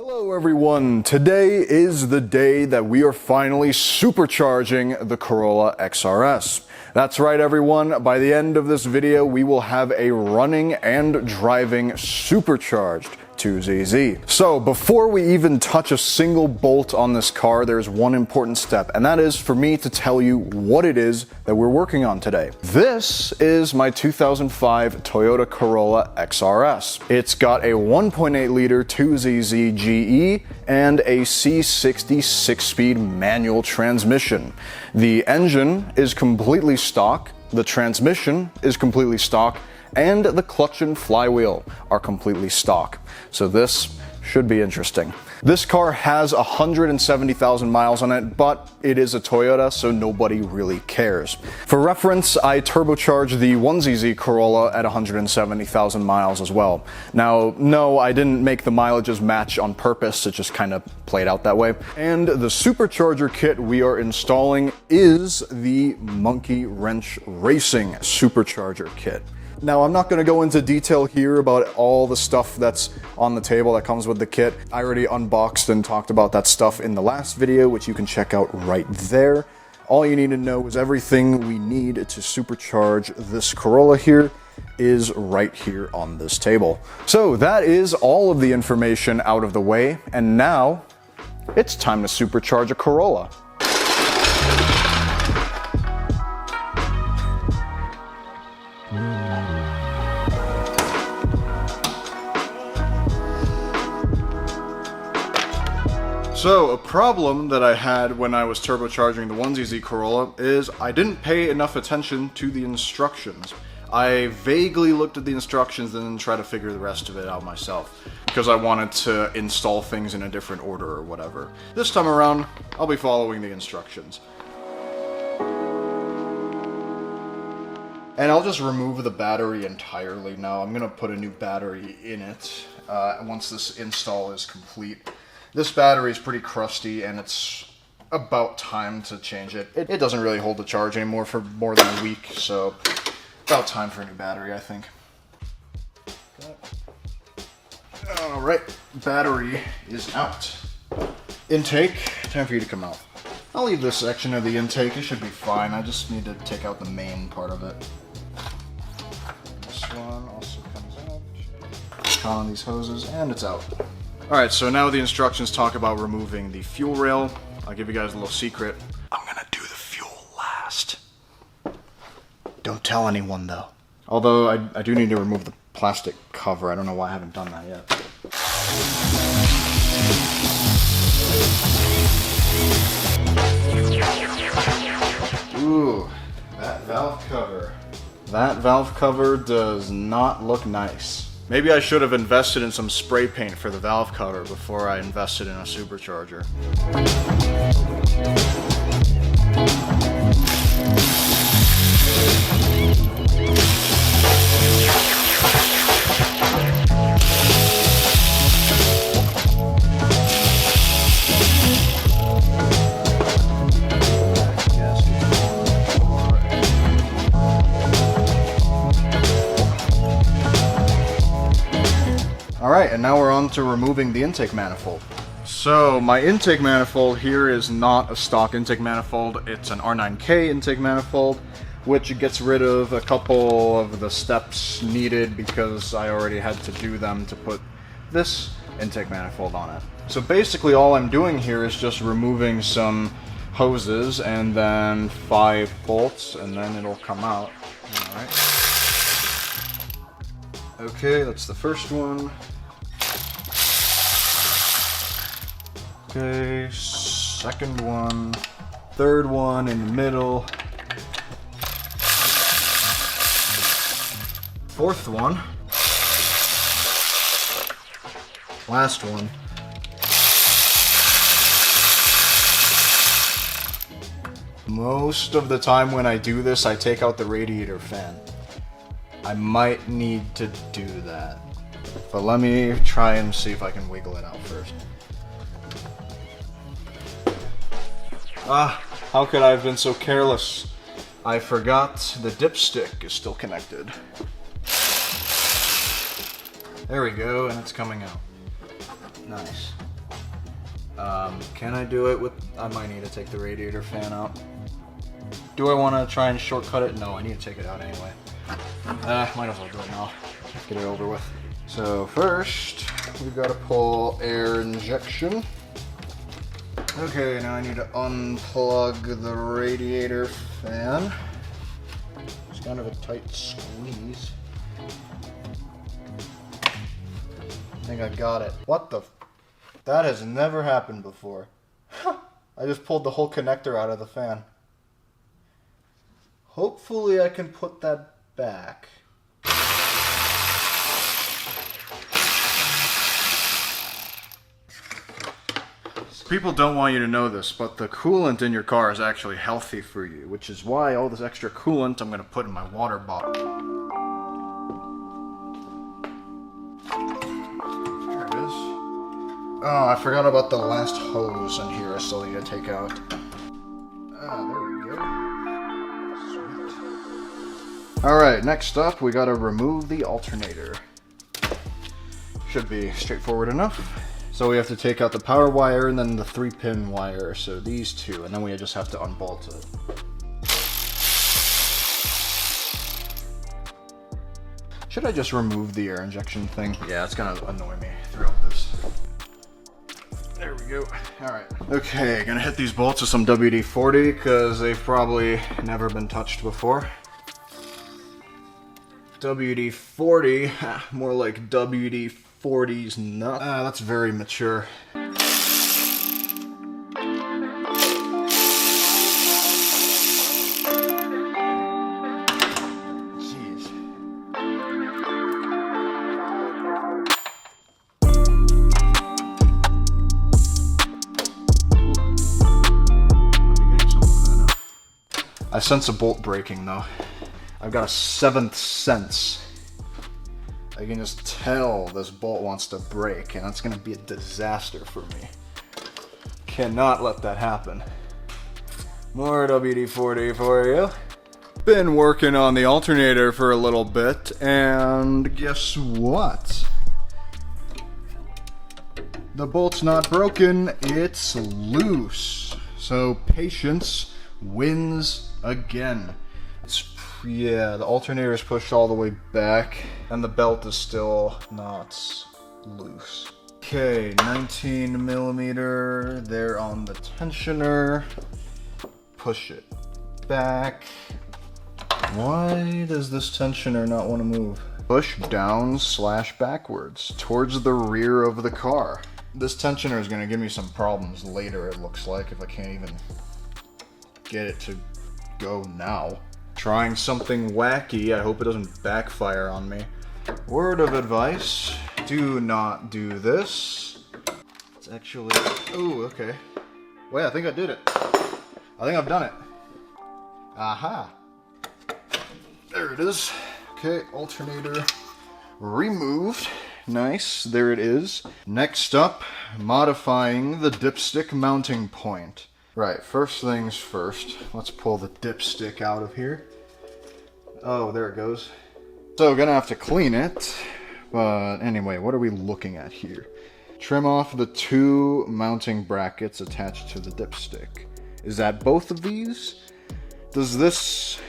Hello everyone, today is the day that we are finally supercharging the Corolla XRS. That's right everyone, by the end of this video we will have a running and driving supercharged 2ZZ. So before we even touch a single bolt on this car, there's one important step, and that is for me to tell you what it is that we're working on today. This is my 2005 Toyota Corolla XRS. It's got a 1.8 liter 2ZZ GE and a C60 6-speed manual transmission. The engine is completely stock, the transmission is completely stock, and the clutch and flywheel are completely stock. So this should be interesting. This car has 170,000 miles on it, but it is a Toyota, so nobody really cares. For reference, I turbocharged the 1ZZ Corolla at 170,000 miles as well. Now, no, I didn't make the mileages match on purpose, it just kind of played out that way. And the supercharger kit we are installing is the Monkey Wrench Racing supercharger kit. Now, I'm not going to go into detail here about all the stuff that's on the table that comes with the kit. I already unboxed and talked about that stuff in the last video, which you can check out right there. All you need to know is everything we need to supercharge this Corolla here is right here on this table. So that is all of the information out of the way, and now it's time to supercharge a Corolla. So, a problem that I had when I was turbocharging the 1ZZ Corolla is I didn't pay enough attention to the instructions. I vaguely looked at the instructions and then tried to figure the rest of it out myself, because I wanted to install things in a different order or whatever. This time around, I'll be following the instructions. And I'll just remove the battery entirely now. I'm going to put a new battery in it once this install is complete. This battery is pretty crusty and it's about time to change it. It doesn't really hold the charge anymore for more than a week, so about time for a new battery, I think. Alright, battery is out. Intake, time for you to come out. I'll leave this section of the intake, it should be fine. I just need to take out the main part of it. This one also comes out. Cut on these hoses and it's out. Alright, so now the instructions talk about removing the fuel rail. I'll give you guys a little secret. I'm gonna do the fuel last. Don't tell anyone though. Although I do need to remove the plastic cover. I don't know why I haven't done that yet. Ooh, that valve cover. That valve cover does not look nice. Maybe I should have invested in some spray paint for the valve cover before I invested in a supercharger. Alright, and now we're on to removing the intake manifold. So, my intake manifold here is not a stock intake manifold, it's an R9K intake manifold, which gets rid of a couple of the steps needed because I already had to do them to put this intake manifold on it. So basically all I'm doing here is just removing some hoses and then 5 bolts and then it'll come out. Alright. Okay, that's the first one. Okay, second one, third one in the middle, fourth one, last one, most of the time when I do this I take out the radiator fan. I might need to do that, but let me try and see if I can wiggle it out first. Ah, how could I have been so careless? I forgot the dipstick is still connected. There we go, and it's coming out. Nice. Can I do it with, I might need to take the radiator fan out. Do I want to try and shortcut it? No, I need to take it out anyway. Might as well do it now. Get it over with. So first, we've got to pull air injection. Okay, now I need to unplug the radiator fan. It's kind of a tight squeeze. I think I got it. What the? That has never happened before. I just pulled the whole connector out of the fan. Hopefully I can put that back. People don't want you to know this, but the coolant in your car is actually healthy for you, which is why all this extra coolant I'm going to put in my water bottle. There it is. Oh, I forgot about the last hose in here I still need to take out. Ah, there we go. Sweet. Alright, next up we got to remove the alternator. Should be straightforward enough. So we have to take out the power wire and then the 3-pin wire, so these two, and then we just have to unbolt it. Should I just remove the air injection thing? Yeah, it's gonna annoy me throughout this. There we go. Alright. Okay, gonna hit these bolts with some WD-40 because they've probably never been touched before. WD-40, more like WD-40's nut. That's very mature. Jeez. I sense a bolt breaking though. I've got a 7th sense. I can just tell this bolt wants to break, and that's gonna be a disaster for me. Cannot let that happen. More WD-40 for you. Been working on the alternator for a little bit, and guess what? The bolt's not broken, it's loose. So patience wins again. Yeah, the alternator is pushed all the way back, and the belt is still not loose. Okay, 19 millimeter there on the tensioner. Push it back. Why does this tensioner not want to move? Push down / backwards towards the rear of the car. This tensioner is going to give me some problems later, it looks like, if I can't even get it to go now. Trying something wacky, I hope it doesn't backfire on me. Word of advice, do not do this. It's actually, oh, okay. Wait, I think I did it. I think I've done it. Aha. There it is. Okay, alternator removed. Nice, there it is. Next up, modifying the dipstick mounting point. Right, first things first, let's pull the dipstick out of here. Oh, there it goes. So, gonna have to clean it, but anyway, what are we looking at here? Trim off the 2 mounting brackets attached to the dipstick. Is that both of these? Does this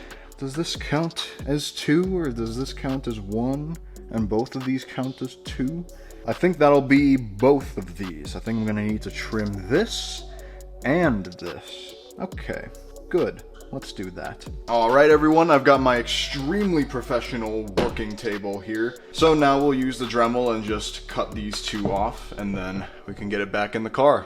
count as 2, or does this count as 1, and both of these count as 2? I think that'll be both of these. I think I'm gonna need to trim this and this. Okay, good. Let's do that. Alright everyone, I've got my extremely professional working table here. So now we'll use the Dremel and just cut these 2 off, and then we can get it back in the car.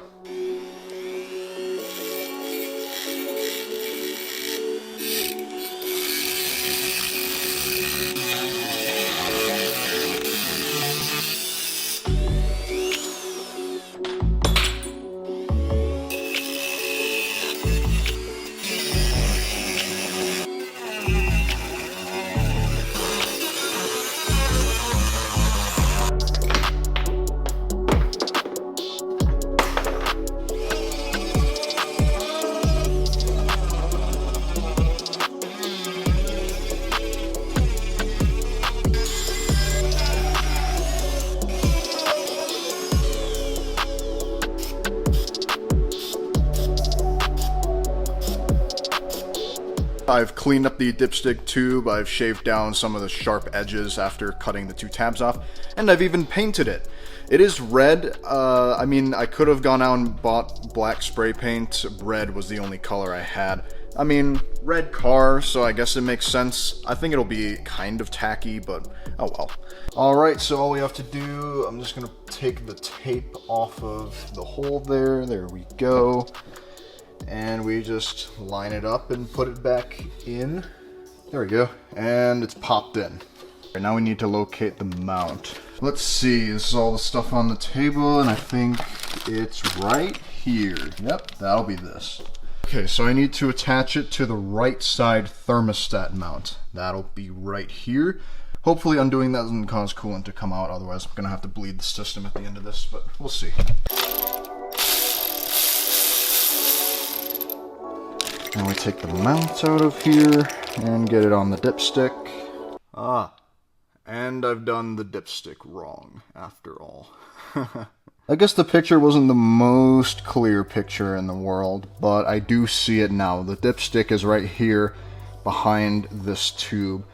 I've cleaned up the dipstick tube, I've shaved down some of the sharp edges after cutting the two tabs off, and I've even painted it. It is red. I mean, I could have gone out and bought black spray paint. Red was the only color I had. I mean, red car, so I guess it makes sense. I think it'll be kind of tacky, but oh well. Alright, so all we have to do, I'm just gonna take the tape off of the hole there. There we go. And we just line it up and put it back in. There we go. And it's popped in. Okay, now we need to locate the mount. Let's see, this is all the stuff on the table, and I think it's right here. Yep, that'll be this. Okay, so I need to attach it to the right side thermostat mount. That'll be right here. Hopefully undoing that doesn't cause coolant to come out, otherwise I'm gonna have to bleed the system at the end of this, but we'll see. And we take the mount out of here and get it on the dipstick. And I've done the dipstick wrong, after all. I guess the picture wasn't the most clear picture in the world, but I do see it now. The dipstick is right here behind this tube,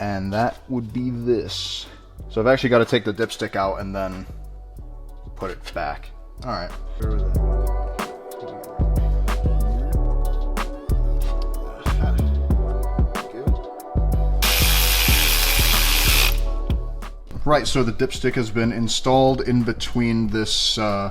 and that would be this. So I've actually got to take the dipstick out and then put it back. Alright. Where was it? Right, so the dipstick has been installed in between this, I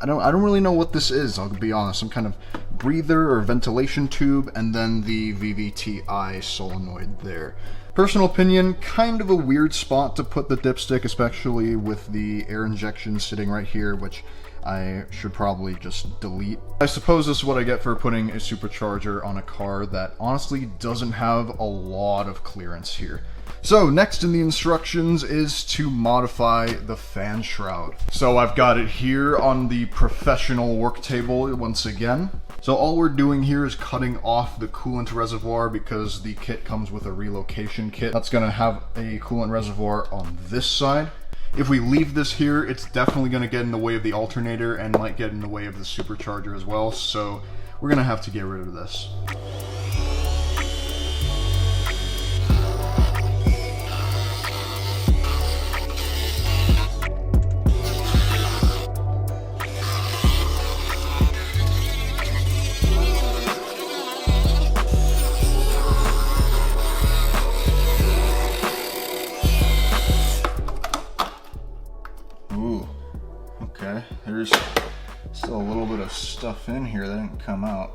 don't really know what this is, I'll be honest, some kind of breather or ventilation tube, and then the VVT-I solenoid there. Personal opinion, kind of a weird spot to put the dipstick, especially with the air injection sitting right here, which I should probably just delete. I suppose this is what I get for putting a supercharger on a car that honestly doesn't have a lot of clearance here. So next in the instructions is to modify the fan shroud. So I've got it here on the professional work table once again. So all we're doing here is cutting off the coolant reservoir because the kit comes with a relocation kit. That's gonna have a coolant reservoir on this side. If we leave this here, it's definitely gonna get in the way of the alternator and might get in the way of the supercharger as well. So we're gonna have to get rid of this. Okay, there's still a little bit of stuff in here that didn't come out.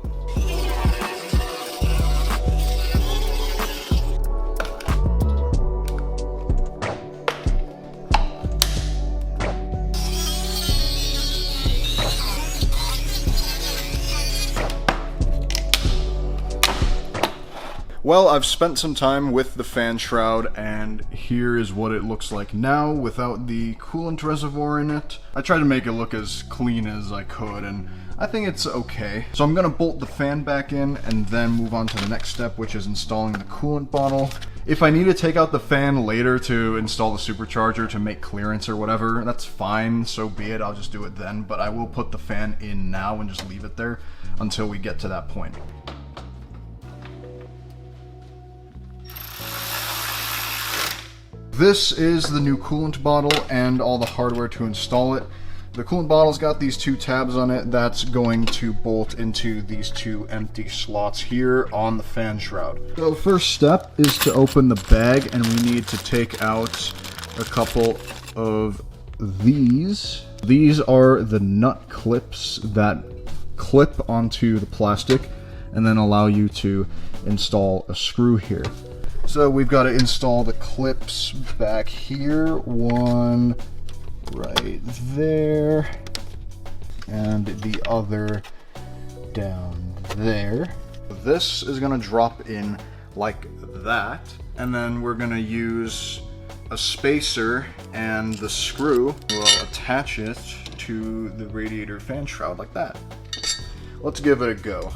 Well, I've spent some time with the fan shroud, and here is what it looks like now without the coolant reservoir in it. I tried to make it look as clean as I could, and I think it's okay. So I'm gonna bolt the fan back in and then move on to the next step, which is installing the coolant bottle. If I need to take out the fan later to install the supercharger to make clearance or whatever, that's fine, so be it, I'll just do it then. But I will put the fan in now and just leave it there until we get to that point. This is the new coolant bottle and all the hardware to install it. The coolant bottle's got these two tabs on it. That's going to bolt into these two empty slots here on the fan shroud. So the first step is to open the bag, and we need to take out a couple of these. These are the nut clips that clip onto the plastic and then allow you to install a screw here. So we've got to install the clips back here, one right there, and the other down there. This is going to drop in like that, and then we're going to use a spacer, and the screw will attach it to the radiator fan shroud like that. Let's give it a go.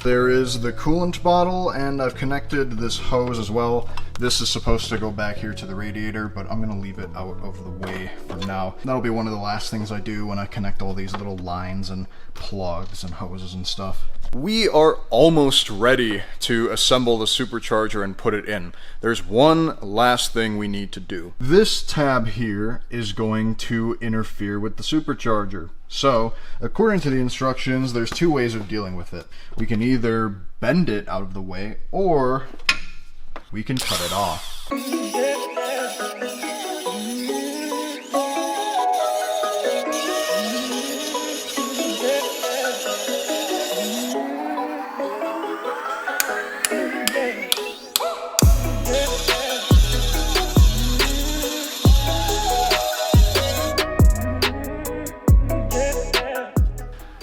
There is the coolant bottle, and I've connected this hose as well. This is supposed to go back here to the radiator, but I'm gonna leave it out of the way for now. That'll be one of the last things I do when I connect all these little lines and plugs and hoses and stuff. We are almost ready to assemble the supercharger and put it in. There's one last thing we need to do. This tab here is going to interfere with the supercharger. So, according to the instructions, there's two ways of dealing with it. We can either bend it out of the way, or we can cut it off.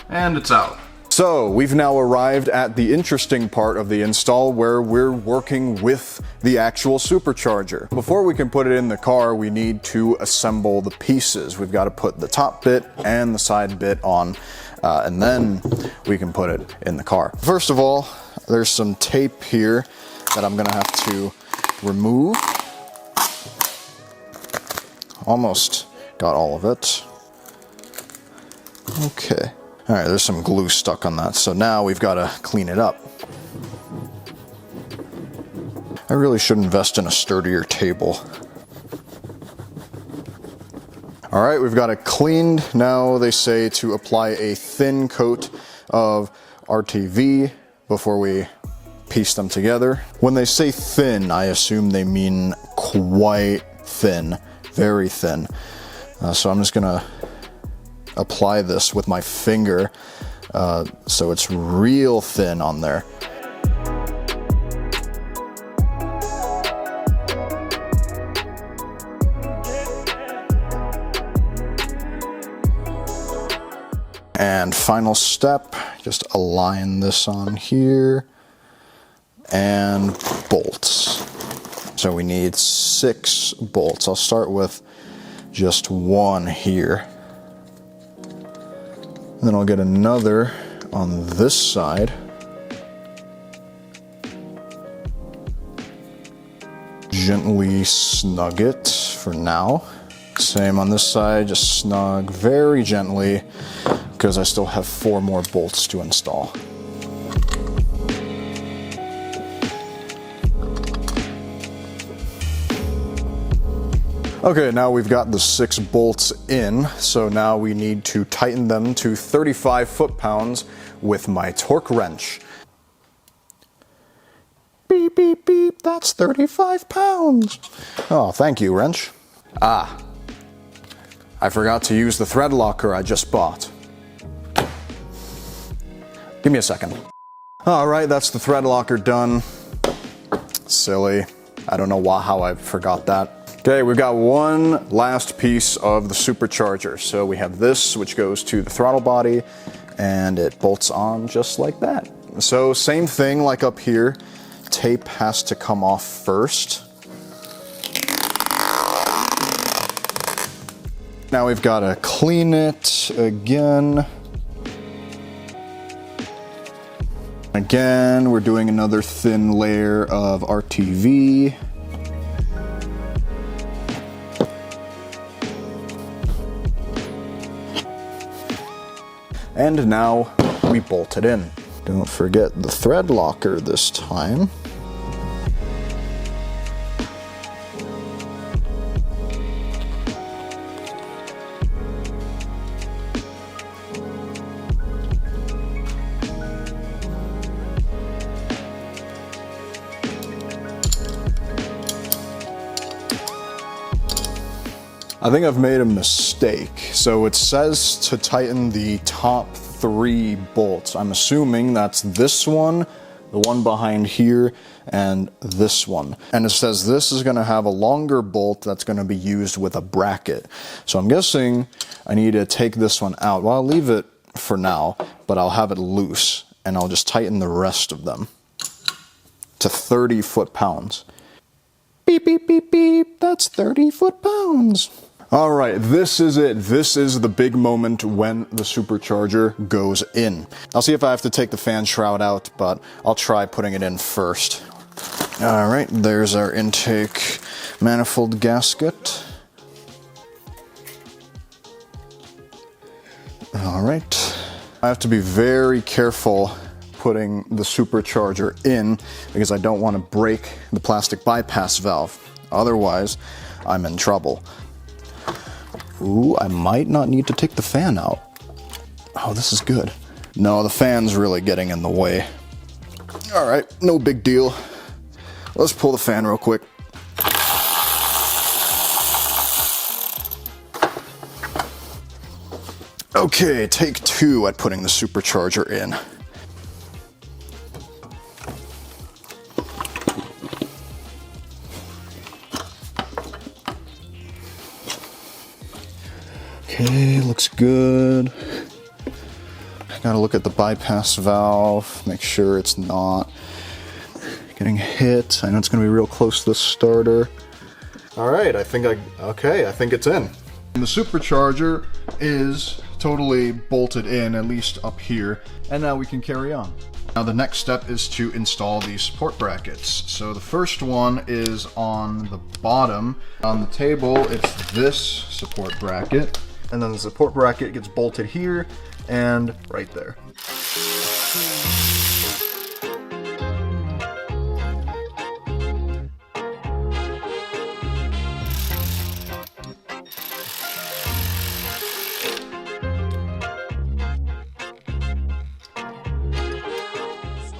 And it's out. So we've now arrived at the interesting part of the install where we're working with the actual supercharger. Before we can put it in the car, we need to assemble the pieces. We've got to put the top bit and the side bit on, and then we can put it in the car. First of all, there's some tape here that I'm gonna have to remove. Almost got all of it. Okay. All right, there's some glue stuck on that, so now we've got to clean it up. I really should invest in a sturdier table. All right, we've got it cleaned. Now they say to apply a thin coat of RTV before we piece them together. When they say thin, I assume they mean quite thin, very thin. So I'm just gonna apply this with my finger so it's real thin on there. And final step, just align this on here and bolts. So we need 6 bolts. I'll start with just one here. Then I'll get another on this side. Gently snug it for now. Same on this side, just snug very gently because I still have 4 more bolts to install. Okay, now we've got the 6 bolts in, so now we need to tighten them to 35 foot-pounds with my torque wrench. Beep, beep, beep, that's 35 pounds. Oh, thank you, wrench. Ah, I forgot to use the thread locker I just bought. Give me a second. All right, that's the thread locker done. Silly. I don't know how I forgot that. Okay, we've got one last piece of the supercharger. So we have this, which goes to the throttle body, and it bolts on just like that. So same thing like up here, tape has to come off first. Now we've got to clean it again. Again, we're doing another thin layer of RTV. And now we bolt it in. Don't forget the thread locker this time. I think I've made a mistake. So it says to tighten the top 3 bolts. I'm assuming that's this one, the one behind here, and this one. And it says this is gonna have a longer bolt that's gonna be used with a bracket. So I'm guessing I need to take this one out. Well, I'll leave it for now, but I'll have it loose and I'll just tighten the rest of them to 30 foot-pounds. Beep, beep, beep, beep, that's 30 foot-pounds. All right, this is it. This is the big moment when the supercharger goes in. I'll see if I have to take the fan shroud out, but I'll try putting it in first. All right, there's our intake manifold gasket. All right, I have to be very careful putting the supercharger in because I don't want to break the plastic bypass valve. Otherwise, I'm in trouble. Ooh, I might not need to take the fan out. Oh, this is good. No, the fan's really getting in the way. All right, no big deal. Let's pull the fan real quick. Okay, take two at putting the supercharger in. Okay, looks good. I gotta look at the bypass valve, make sure it's not getting hit. I know it's gonna be real close to the starter. All right, I think it's in. And the supercharger is totally bolted in, at least up here, and now we can carry on. Now the next step is to install these support brackets. So the first one is on the bottom. On the table, it's this support bracket. And then the support bracket gets bolted here and right there.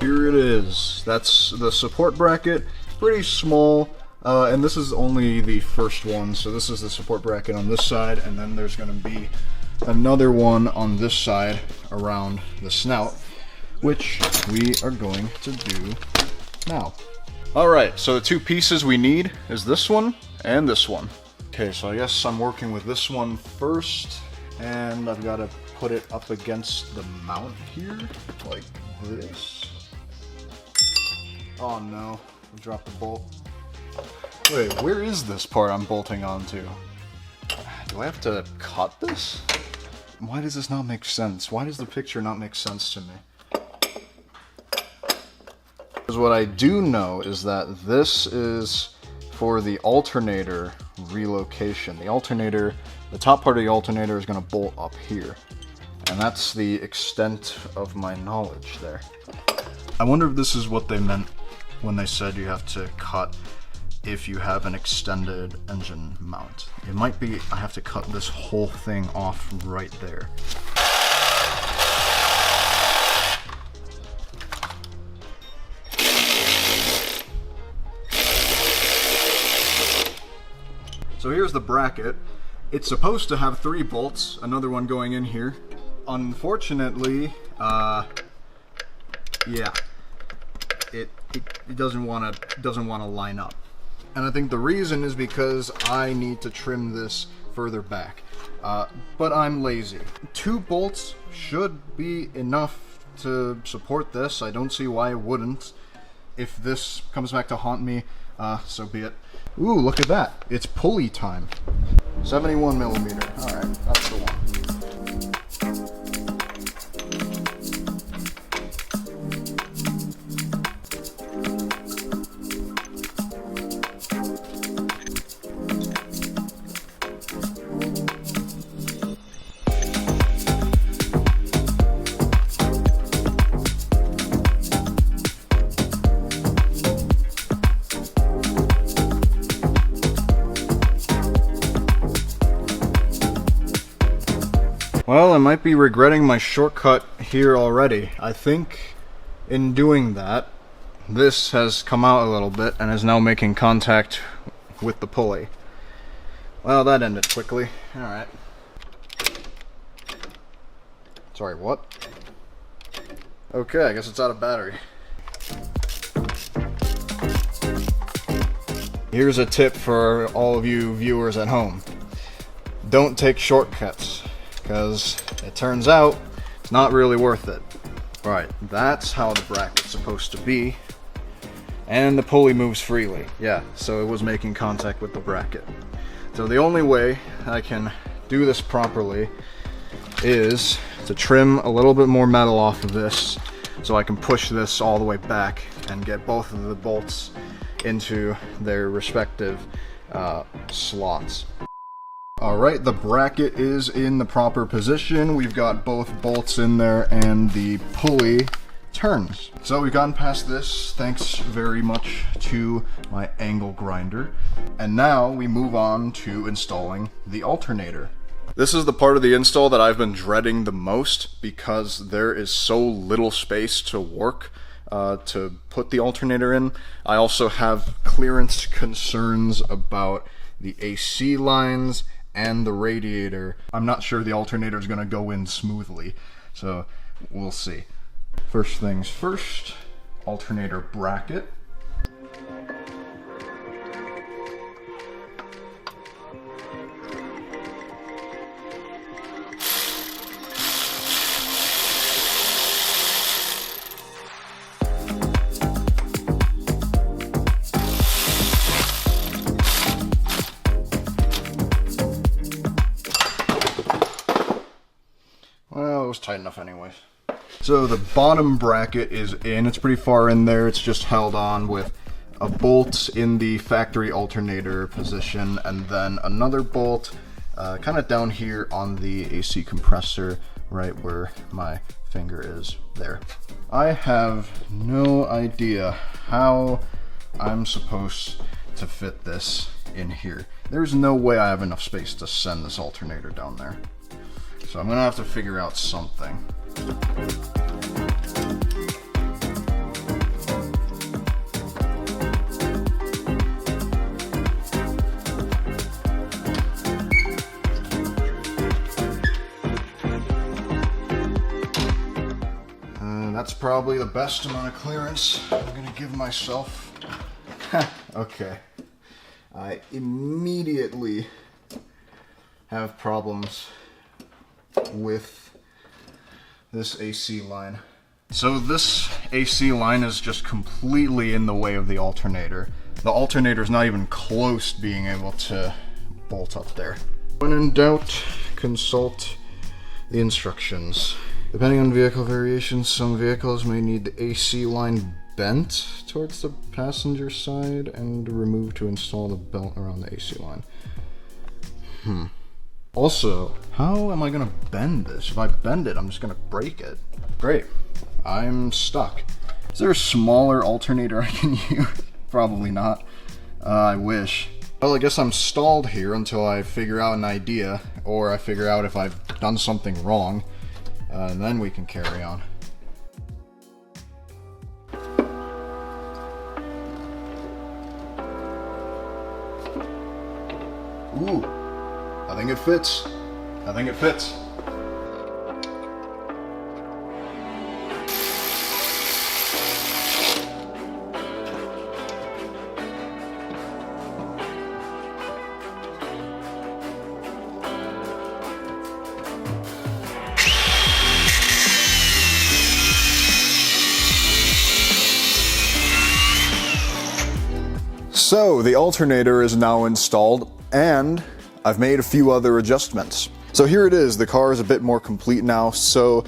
Here it is. That's the support bracket. Pretty small. And this is only the first one, so this is the support bracket on this side, and then there's going to be another one on this side around the snout, which we are going to do now. Alright, so the two pieces we need is this one and this one. Okay, so I guess I'm working with this one first, and I've got to put it up against the mount here, like this. Oh no, I dropped the bolt. Wait, where is this part I'm bolting onto? Do I have to cut this? Why does this not make sense? Why does the picture not make sense to me? Because what I do know is that this is for the alternator relocation. The alternator, the top part of the alternator is going to bolt up here. And that's the extent of my knowledge there. I wonder if this is what they meant when they said you have to cut if you have an extended engine mount. It might be I have to cut this whole thing off right there. So here's the bracket. It's supposed to have 3 bolts, another one going in here. Unfortunately, yeah, it doesn't want to line up. And I think the reason is because I need to trim this further back. But I'm lazy. 2 bolts should be enough to support this. I don't see why it wouldn't. If this comes back to haunt me, so be it. Ooh, look at that. It's pulley time. 71 millimeter. Alright, that's the one. Well, I might be regretting my shortcut here already. I think in doing that, this has come out a little bit and is now making contact with the pulley. Well, that ended quickly. Alright. Sorry, what? Okay, I guess it's out of battery. Here's a tip for all of you viewers at home. Don't take shortcuts, because it turns out it's not really worth it. Right, that's how the bracket's supposed to be. And the pulley moves freely. Yeah, so it was making contact with the bracket. So the only way I can do this properly is to trim a little bit more metal off of this so I can push this all the way back and get both of the bolts into their respective slots. Alright, the bracket is in the proper position. We've got both bolts in there and the pulley turns. So we've gotten past this, thanks very much to my angle grinder. And now we move on to installing the alternator. This is the part of the install that I've been dreading the most because there is so little space to work to put the alternator in. I also have clearance concerns about the AC lines and the radiator. I'm not sure the alternator is going to go in smoothly, so we'll see. First things first, alternator bracket. Well, it was tight enough anyways. So the bottom bracket is in, it's pretty far in there, it's just held on with a bolt in the factory alternator position and then another bolt kind of down here on the AC compressor, right where my finger is there. I have no idea how I'm supposed to fit this in here. There's no way I have enough space to send this alternator down there. So I'm gonna have to figure out something. That's probably the best amount of clearance I'm gonna give myself. Okay. I immediately have problems with this AC line. So this AC line is just completely in the way of the alternator. The alternator is not even close to being able to bolt up there. When in doubt, consult the instructions. Depending on vehicle variations, some vehicles may need the AC line bent towards the passenger side and removed to install the belt around the AC line. Also, how am I gonna bend this? If I bend it, I'm just gonna break it. Great, I'm stuck. Is there a smaller alternator I can use? Probably not. I wish. Well, I guess I'm stalled here until I figure out an idea, or I figure out if I've done something wrong, and then we can carry on. Ooh, I think it fits. I think it fits. So the alternator is now installed and I've made a few other adjustments. So here it is, the car is a bit more complete now. So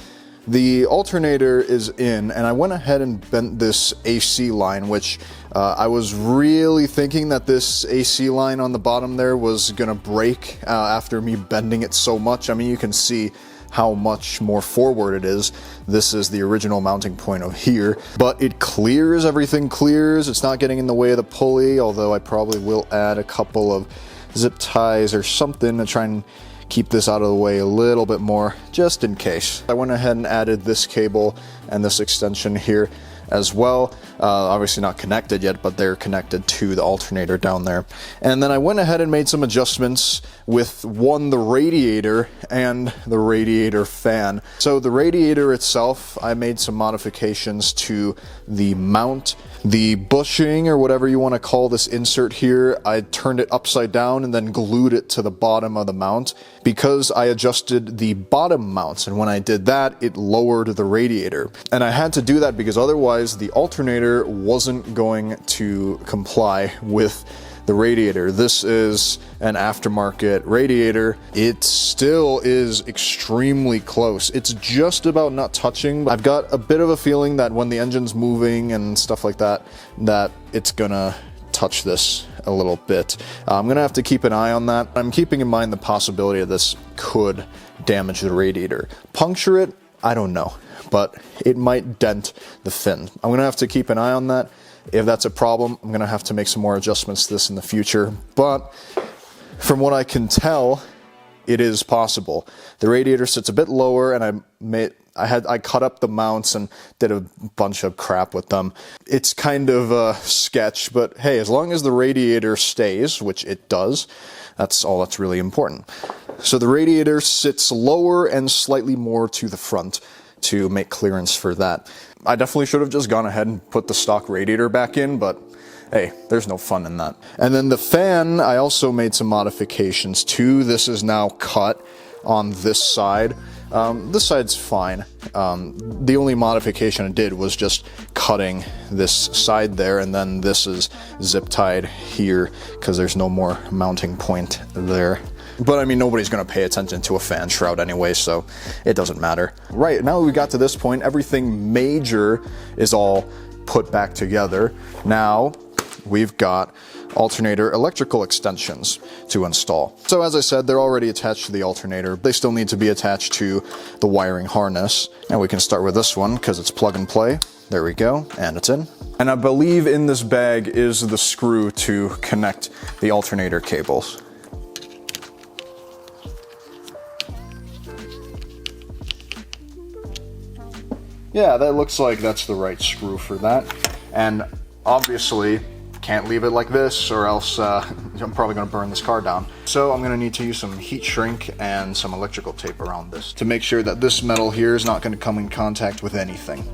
the alternator is in and I went ahead and bent this AC line, which I was really thinking that this AC line on the bottom there was gonna break after me bending it so much. I mean, you can see how much more forward it is. This is the original mounting point of here, but it clears, everything clears. It's not getting in the way of the pulley, although I probably will add a couple of zip ties or something to try and keep this out of the way a little bit more, just in case. I went ahead and added this cable and this extension here as well. Obviously not connected yet, but they're connected to the alternator down there. And then I went ahead and made some adjustments with the radiator and the radiator fan. So the radiator itself, I made some modifications to the mount. The bushing, or whatever you want to call this insert here, I turned it upside down and then glued it to the bottom of the mount because I adjusted the bottom mounts, and when I did that, it lowered the radiator. And I had to do that because otherwise the alternator wasn't going to comply with the radiator. This is an aftermarket radiator. It still is extremely close. It's just about not touching. I've got a bit of a feeling that when the engine's moving and stuff like that, that it's gonna touch this a little bit. I'm gonna have to keep an eye on that. I'm keeping in mind the possibility of this could damage the radiator. Puncture it, I don't know, but it might dent the fin. I'm gonna have to keep an eye on that. If that's a problem, I'm gonna have to make some more adjustments to this in the future, but from what I can tell, it is possible. The radiator sits a bit lower, and I cut up the mounts and did a bunch of crap with them. It's kind of a sketch, but hey, as long as the radiator stays, which it does, that's all that's really important. So the radiator sits lower and slightly more to the front to make clearance for that. I definitely should have just gone ahead and put the stock radiator back in, but hey, there's no fun in that. And then the fan, I also made some modifications too. This is now cut on this side. This side's fine. The only modification I did was just cutting this side there, and then this is zip tied here because there's no more mounting point there. But I mean, nobody's gonna pay attention to a fan shroud anyway, so it doesn't matter. Right, now that we got to this point, everything major is all put back together. Now we've got alternator electrical extensions to install. So as I said, they're already attached to the alternator. They still need to be attached to the wiring harness. And we can start with this one because it's plug and play. There we go, and it's in. And I believe in this bag is the screw to connect the alternator cables. Yeah, that looks like that's the right screw for that. And obviously, can't leave it like this or else I'm probably gonna burn this car down. So I'm gonna need to use some heat shrink and some electrical tape around this to make sure that this metal here is not gonna come in contact with anything.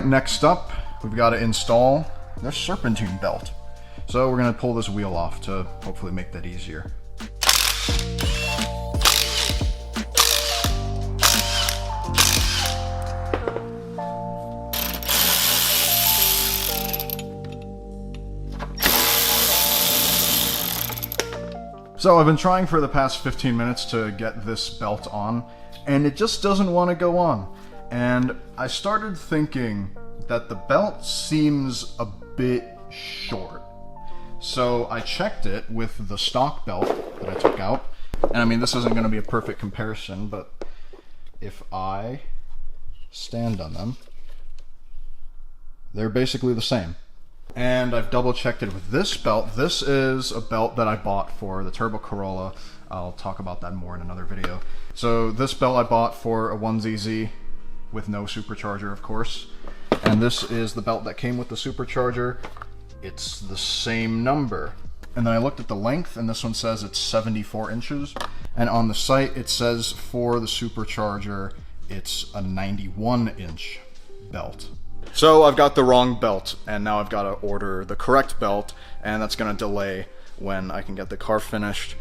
Next up, we've got to install the serpentine belt. So we're going to pull this wheel off to hopefully make that easier. So I've been trying for the past 15 minutes to get this belt on, and it just doesn't want to go on. And I started thinking that the belt seems a bit short. So I checked it with the stock belt that I took out. And I mean, this isn't going to be a perfect comparison, but if I stand on them, they're basically the same. And I've double checked it with this belt. This is a belt that I bought for the Turbo Corolla. I'll talk about that more in another video. So this belt I bought for a 1ZZ with no supercharger, of course. And this is the belt that came with the supercharger. It's the same number. And then I looked at the length, and this one says it's 74 inches. And on the site, it says for the supercharger, it's a 91-inch belt. So I've got the wrong belt, and now I've got to order the correct belt, and that's going to delay when I can get the car finished.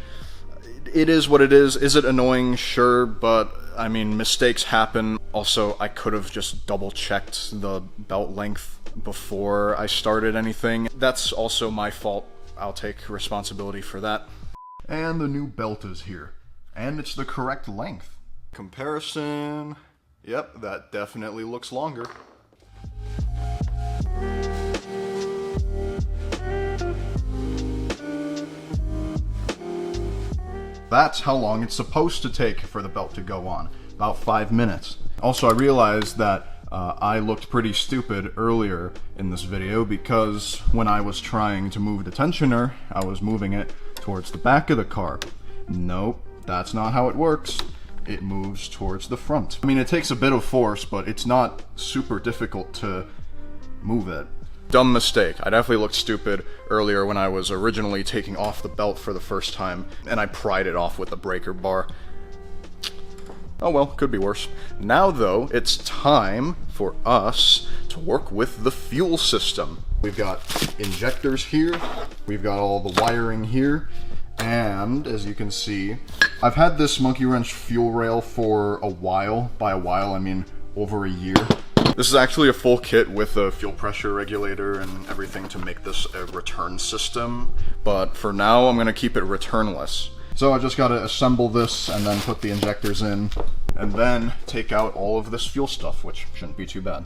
It is what it is. Is it annoying? Sure, but I mean, mistakes happen. Also, I could have just double-checked the belt length before I started anything. That's also my fault. I'll take responsibility for that. And the new belt is here. And it's the correct length. Comparison. Yep, that definitely looks longer. That's how long it's supposed to take for the belt to go on. About 5 minutes. Also, I realized that I looked pretty stupid earlier in this video because when I was trying to move the tensioner, I was moving it towards the back of the car. Nope, that's not how it works. It moves towards the front. I mean, it takes a bit of force, but it's not super difficult to move it. Dumb mistake. I definitely looked stupid earlier when I was originally taking off the belt for the first time, and I pried it off with the breaker bar. Oh well, could be worse. Now though, it's time for us to work with the fuel system. We've got injectors here, we've got all the wiring here, and as you can see, I've had this monkey wrench fuel rail for a while. By a while, I mean over a year. This is actually a full kit with a fuel pressure regulator and everything to make this a return system, but for now I'm going to keep it returnless. So I just got to assemble this and then put the injectors in, and then take out all of this fuel stuff, which shouldn't be too bad.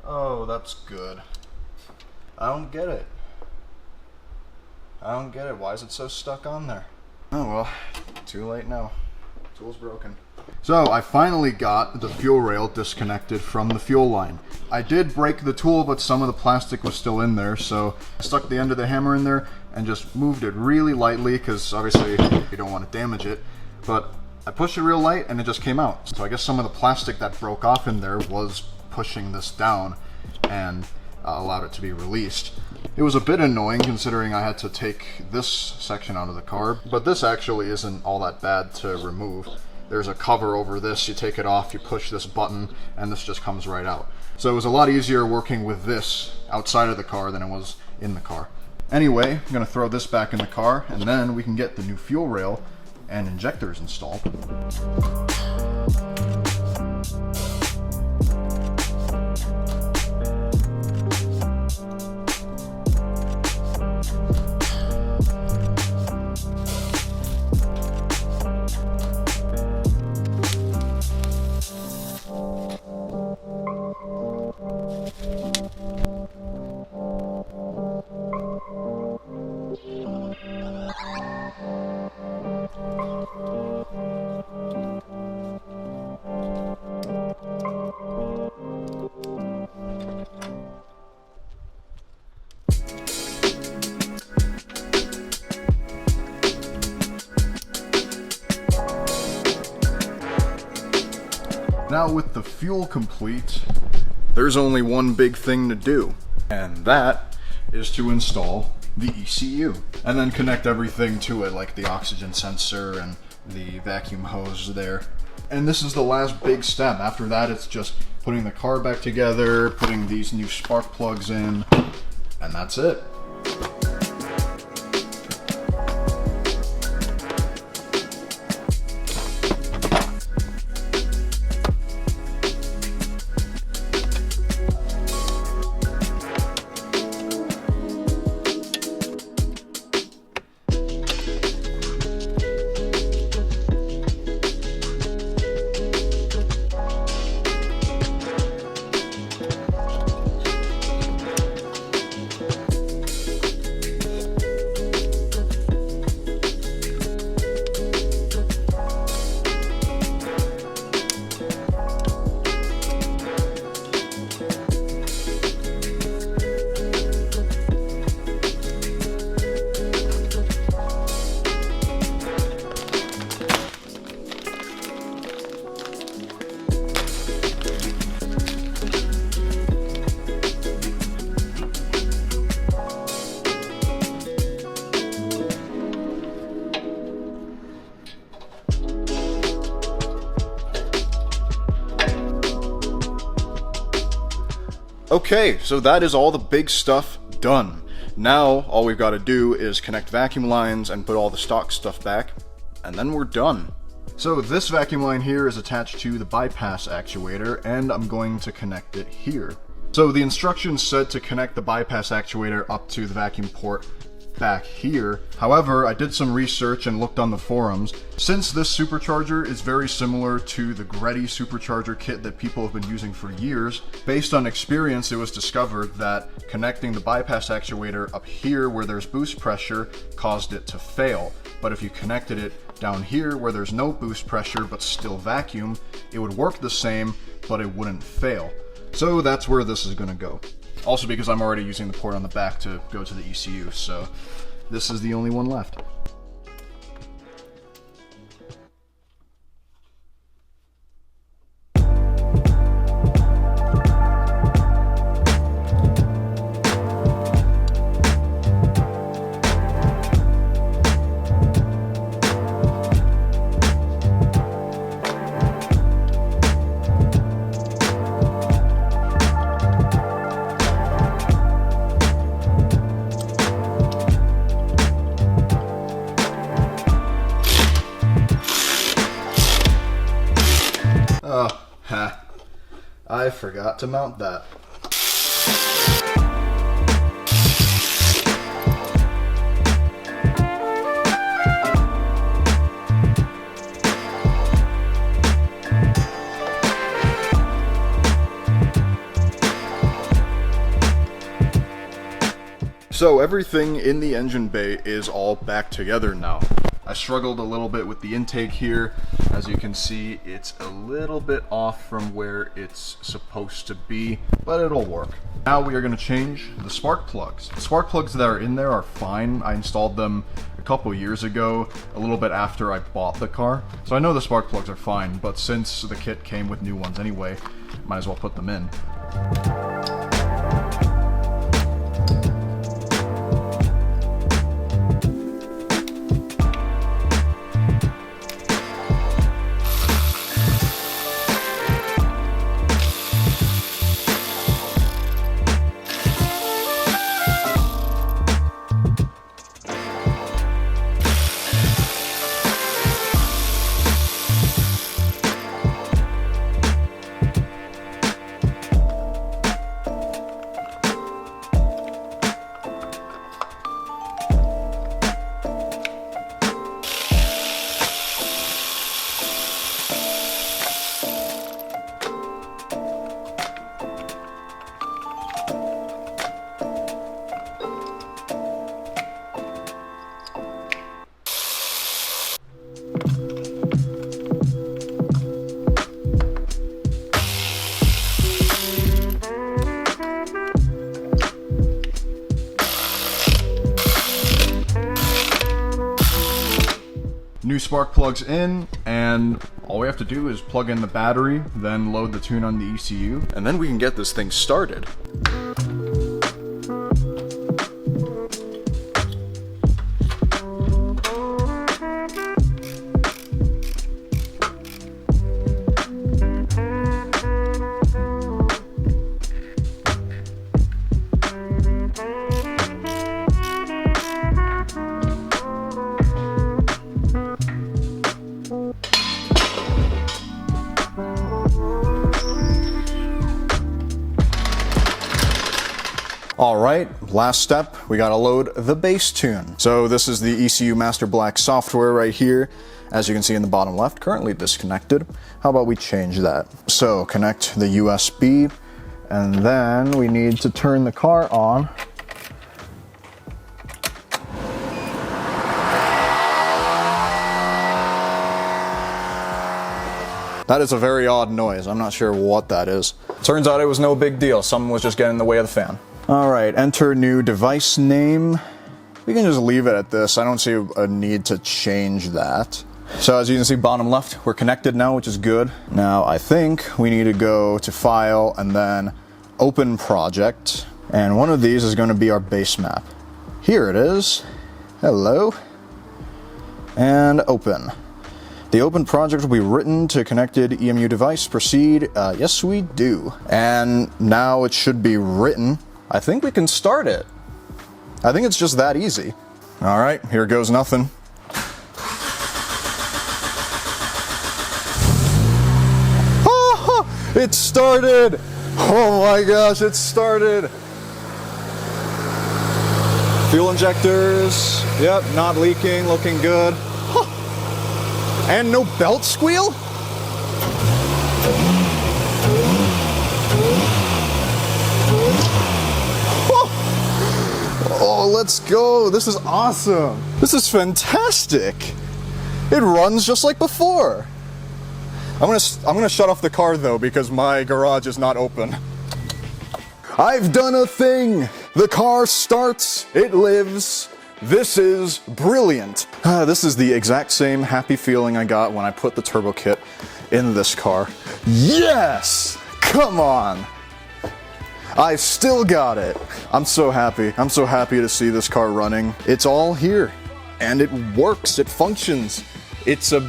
Oh, that's good. I don't get it. Why is it so stuck on there? Oh well, too late now. Tool's broken. So I finally got the fuel rail disconnected from the fuel line. I did break the tool, but some of the plastic was still in there, so I stuck the end of the hammer in there and just moved it really lightly, because obviously you don't want to damage it. But I pushed it real light and it just came out. So I guess some of the plastic that broke off in there was pushing this down and allowed it to be released. It was a bit annoying considering I had to take this section out of the car, but this actually isn't all that bad to remove. There's a cover over this, you take it off, you push this button, and this just comes right out. So it was a lot easier working with this outside of the car than it was in the car. Anyway, I'm going to throw this back in the car, and then we can get the new fuel rail and injectors installed. Now with the fuel complete, there's only one big thing to do, and that is to install the ECU. And then connect everything to it, like the oxygen sensor and the vacuum hose there. And this is the last big step. After that, it's just putting the car back together, putting these new spark plugs in, and that's it. Okay, so that is all the big stuff done. Now, all we've got to do is connect vacuum lines and put all the stock stuff back, and then we're done. So this vacuum line here is attached to the bypass actuator, and I'm going to connect it here. So the instructions said to connect the bypass actuator up to the vacuum port back here. However, I did some research and looked on the forums. Since this supercharger is very similar to the Greddy supercharger kit that people have been using for years, based on experience, it was discovered that connecting the bypass actuator up here where there's boost pressure caused it to fail. But if you connected it down here where there's no boost pressure but still vacuum, it would work the same, but it wouldn't fail. So that's where this is going to go. Also because I'm already using the port on the back to go to the ECU, so this is the only one left. I forgot to mount that. So everything in the engine bay is all back together now. I struggled a little bit with the intake here. As you can see, it's a little bit off from where it's supposed to be, but it'll work. Now we are going to change the spark plugs. The spark plugs that are in there are fine. I installed them a couple years ago, a little bit after I bought the car. So I know the spark plugs are fine, but since the kit came with new ones anyway, might as well put them in. New spark plugs in, and all we have to do is plug in the battery, then load the tune on the ECU, and then we can get this thing started. Alright, last step, we gotta load the base tune. So this is the ECU Master Black software right here. As you can see in the bottom left, currently disconnected. How about we change that? So connect the USB, and then we need to turn the car on. That is a very odd noise. I'm not sure what that is. Turns out it was no big deal. Someone was just getting in the way of the fan. All right, enter new device name. We can just leave it at this. I don't see a need to change that. So as you can see, bottom left, we're connected now, which is good. Now I think we need to go to File and then Open Project. And one of these is going to be our base map. Here it is. Hello. And open. The open project will be written to connected EMU device. Proceed. Yes, we do. And now it should be written. I think we can start it. I think it's just that easy. All right, here goes nothing. Oh, it started! Oh my gosh, it started! Fuel injectors, yep, not leaking, looking good. Huh. And no belt squeal? Oh, let's go. This is awesome. This is fantastic. It runs just like before. I'm gonna shut off the car though because my garage is not open. I've done a thing. The car starts, it lives. This is brilliant. This is the exact same happy feeling I got when I put the turbo kit in this car. Yes! Come on! I still got it. I'm so happy. I'm so happy to see this car running. It's all here. And it works. It functions. It's a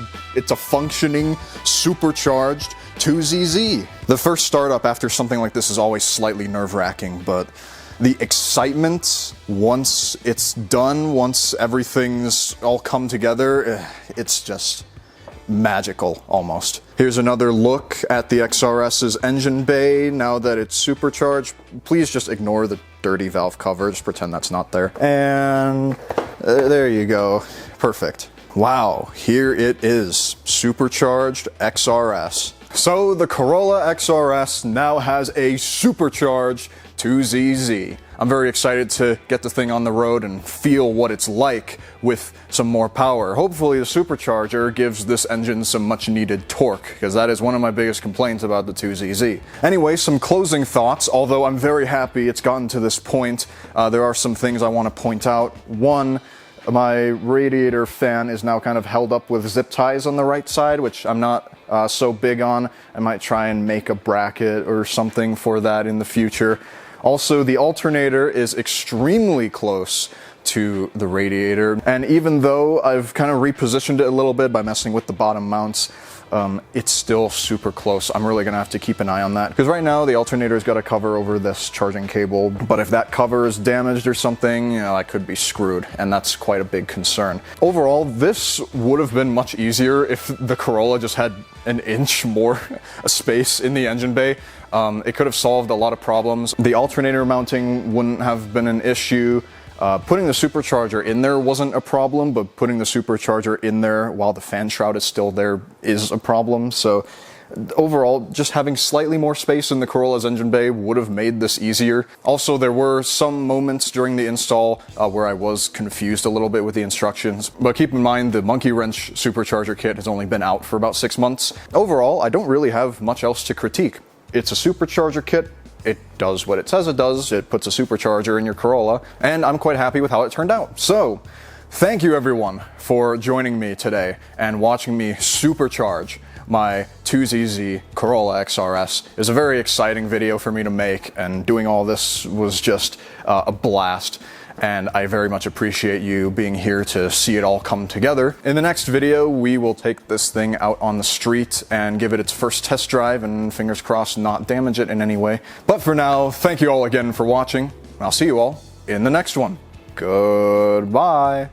functioning, supercharged 2ZZ. The first startup after something like this is always slightly nerve-wracking, but the excitement once it's done, once everything's all come together, it's just magical almost. Here's another look at the XRS's engine bay now that it's supercharged. Please just ignore the dirty valve cover, just pretend that's not there. And there you go, perfect. Wow, here it is, supercharged XRS. So the Corolla XRS now has a supercharged 2ZZ. I'm very excited to get the thing on the road and feel what it's like with some more power. Hopefully the supercharger gives this engine some much needed torque, because that is one of my biggest complaints about the 2ZZ. Anyway, some closing thoughts. Although I'm very happy it's gotten to this point, there are some things I want to point out. One, my radiator fan is now kind of held up with zip ties on the right side, which I'm not so big on. I might try and make a bracket or something for that in the future. Also, the alternator is extremely close to the radiator, and even though I've kind of repositioned it a little bit by messing with the bottom mounts, it's still super close. I'm really gonna have to keep an eye on that, because right now the alternator's got a cover over this charging cable, but if that cover is damaged or something, you know, I could be screwed, and that's quite a big concern. Overall, this would have been much easier if the Corolla just had an inch more space in the engine bay. It could have solved a lot of problems. The alternator mounting wouldn't have been an issue. Putting the supercharger in there wasn't a problem, but putting the supercharger in there while the fan shroud is still there is a problem. So overall, just having slightly more space in the Corolla's engine bay would have made this easier. Also, there were some moments during the install where I was confused a little bit with the instructions, but keep in mind the monkey wrench supercharger kit has only been out for about 6 months. Overall, I don't really have much else to critique. It's a supercharger kit. It does what it says it does. It puts a supercharger in your Corolla, and I'm quite happy with how it turned out. So, thank you everyone for joining me today and watching me supercharge my 2ZZ Corolla XRS. It was a very exciting video for me to make, and doing all this was just a blast. And I very much appreciate you being here to see it all come together. In the next video, we will take this thing out on the street and give it its first test drive, and fingers crossed not damage it in any way. But for now, thank you all again for watching. I'll see you all in the next one. Goodbye.